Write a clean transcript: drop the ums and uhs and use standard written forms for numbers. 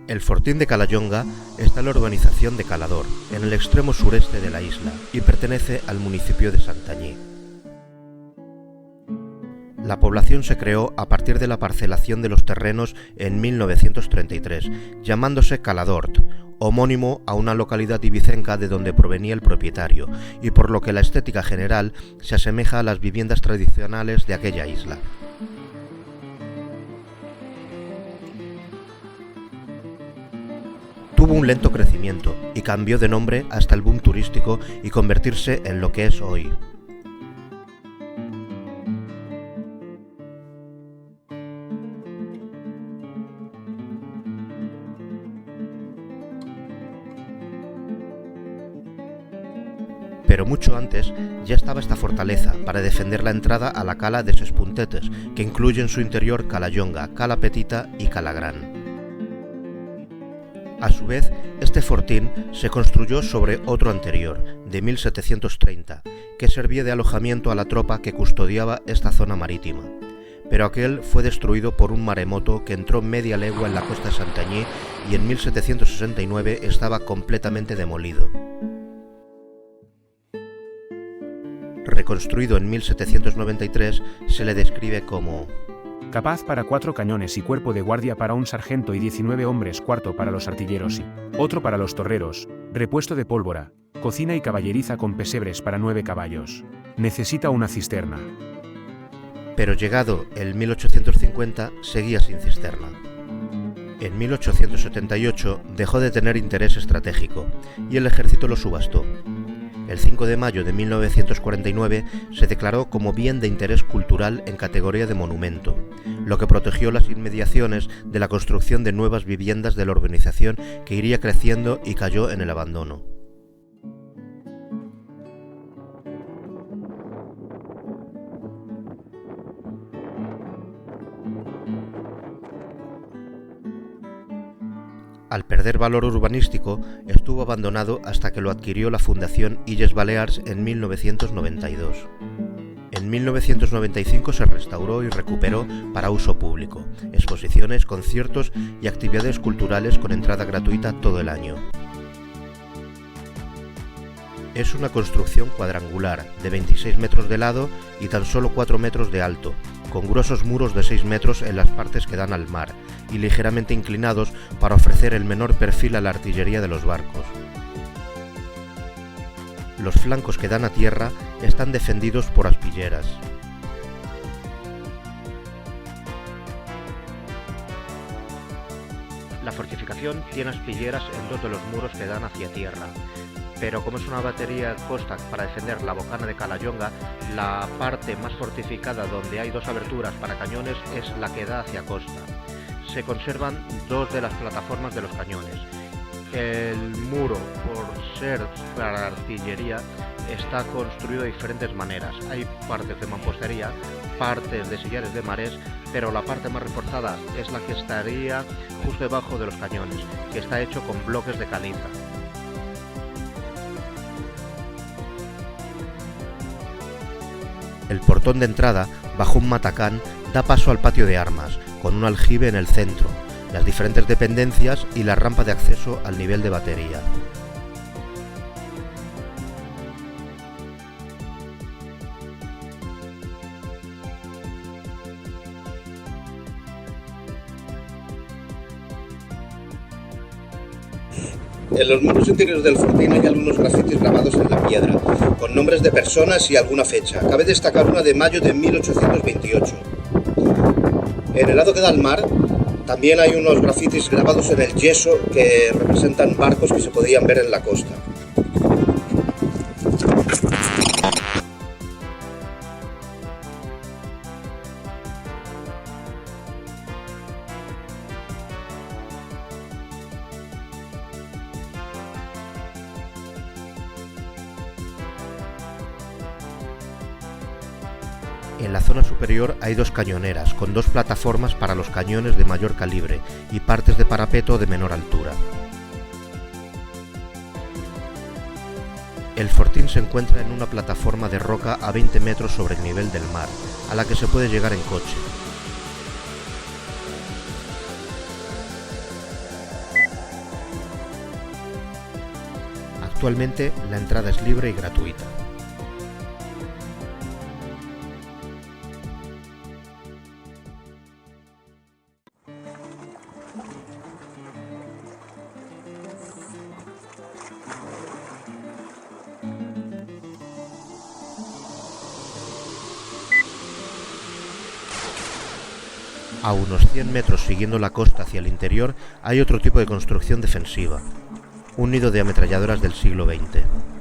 El fortín de Calallonga está en la urbanización de Calador, en el extremo sureste de la isla, y pertenece al municipio de Santanyí. La población se creó a partir de la parcelación de los terrenos en 1933, llamándose Caladort, homónimo a una localidad ibicenca de donde provenía el propietario, y por lo que la estética general se asemeja a las viviendas tradicionales de aquella isla. Tuvo un lento crecimiento y cambió de nombre hasta el boom turístico y convertirse en lo que es hoy. Pero mucho antes ya estaba esta fortaleza para defender la entrada a la cala de Ses Puntetes, que incluye en su interior Calallonga, Cala Petita y Cala Gran. A su vez, este fortín se construyó sobre otro anterior, de 1730, que servía de alojamiento a la tropa que custodiaba esta zona marítima. Pero aquel fue destruido por un maremoto que entró media legua en la costa de Santanyí y en 1769 estaba completamente demolido. Reconstruido en 1793, se le describe como capaz para 4 cañones y cuerpo de guardia para un sargento y 19 hombres, cuarto para los artilleros y otro para los torreros, repuesto de pólvora, cocina y caballeriza con pesebres para 9 caballos. Necesita una cisterna. Pero llegado el 1850 seguía sin cisterna. En 1878 dejó de tener interés estratégico y el ejército lo subastó. El 5 de mayo de 1949 se declaró como bien de interés cultural en categoría de monumento, lo que protegió las inmediaciones de la construcción de nuevas viviendas de la urbanización que iría creciendo y cayó en el abandono. Al perder valor urbanístico, estuvo abandonado hasta que lo adquirió la Fundación Illes Balears en 1992. En 1995 se restauró y recuperó para uso público, exposiciones, conciertos y actividades culturales con entrada gratuita todo el año. Es una construcción cuadrangular, de 26 metros de lado y tan solo 4 metros de alto, con gruesos muros de 6 metros en las partes que dan al mar y ligeramente inclinados para ofrecer el menor perfil a la artillería de los barcos. Los flancos que dan a tierra están defendidos por aspilleras. La fortificación tiene aspilleras en 2 de los muros que dan hacia tierra, pero como es una batería costa para defender la bocana de Calallonga, la parte más fortificada donde hay 2 aberturas para cañones es la que da hacia costa. Se conservan 2 de las plataformas de los cañones. El muro, por ser para artillería, está construido de diferentes maneras. Hay partes de mampostería, partes de sillares de marés, pero la parte más reforzada es la que estaría justo debajo de los cañones, que está hecho con bloques de caliza. El portón de entrada, bajo un matacán, da paso al patio de armas, con un aljibe en el centro, las diferentes dependencias y la rampa de acceso al nivel de batería. En los muros interiores del fortín hay algunos grafitis grabados en la piedra, con nombres de personas y alguna fecha. Cabe destacar una de mayo de 1828. En el lado que da al mar, también hay unos grafitis grabados en el yeso que representan barcos que se podían ver en la costa. En la zona superior hay 2 cañoneras, con 2 plataformas para los cañones de mayor calibre y partes de parapeto de menor altura. El fortín se encuentra en una plataforma de roca a 20 metros sobre el nivel del mar, a la que se puede llegar en coche. Actualmente la entrada es libre y gratuita. A unos 100 metros siguiendo la costa hacia el interior hay otro tipo de construcción defensiva, un nido de ametralladoras del siglo XX.